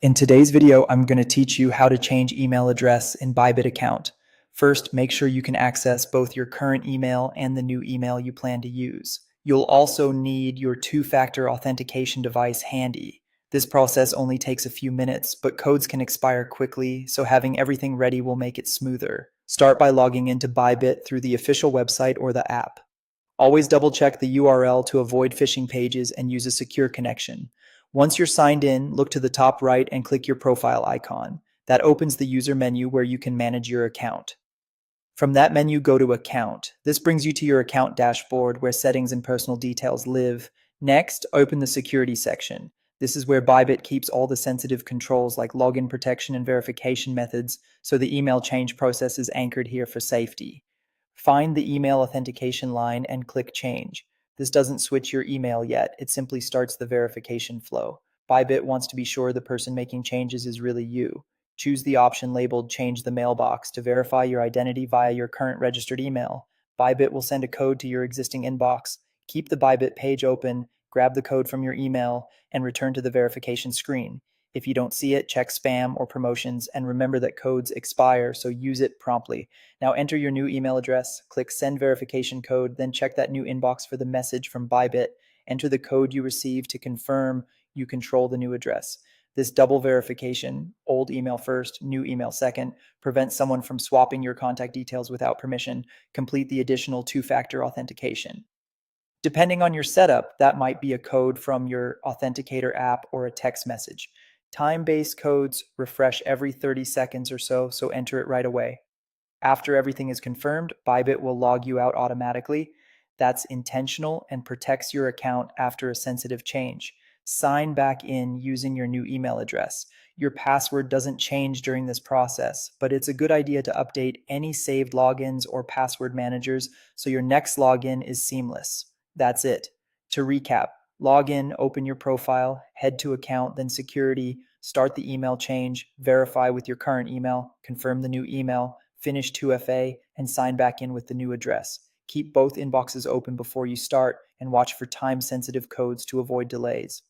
In today's video, I'm going to teach you how to change email address in Bybit account. First, make sure you can access both your current email and the new email you plan to use. You'll also need your two-factor authentication device handy. This process only takes a few minutes, but codes can expire quickly, so having everything ready will make it smoother. Start by logging into Bybit through the official website or the app. Always double check the URL to avoid phishing pages and use a secure connection. Once you're signed in, look to the top right and click your profile icon. That opens the user menu where you can manage your account. From that menu, go to Account. This brings you to your account dashboard where settings and personal details live. Next, open the Security section. This is where Bybit keeps all the sensitive controls like login protection and verification methods, so the email change process is anchored here for safety. Find the email authentication line and click Change. This doesn't switch your email yet, it simply starts the verification flow. Bybit wants to be sure the person making changes is really you. Choose the option labeled Change the Mailbox to verify your identity via your current registered email. Bybit will send a code to your existing inbox. Keep the Bybit page open, grab the code from your email, and return to the verification screen. If you don't see it, check spam or promotions, and remember that codes expire, so use it promptly. Now enter your new email address, click Send Verification Code, then check that new inbox for the message from Bybit. Enter the code you received to confirm you control the new address. This double verification, old email first, new email second, prevents someone from swapping your contact details without permission. Complete the additional two-factor authentication. Depending on your setup, that might be a code from your Authenticator app or a text message. Time-based codes refresh every 30 seconds or so, so enter it right away. After everything is confirmed, Bybit will log you out automatically. That's intentional and protects your account after a sensitive change. Sign back in using your new email address. Your password doesn't change during this process, but it's a good idea to update any saved logins or password managers so your next login is seamless. That's it. To recap, log in, open your profile, head to account, then security, start the email change, verify with your current email, confirm the new email, finish 2FA, and sign back in with the new address. Keep both inboxes open before you start and watch for time-sensitive codes to avoid delays.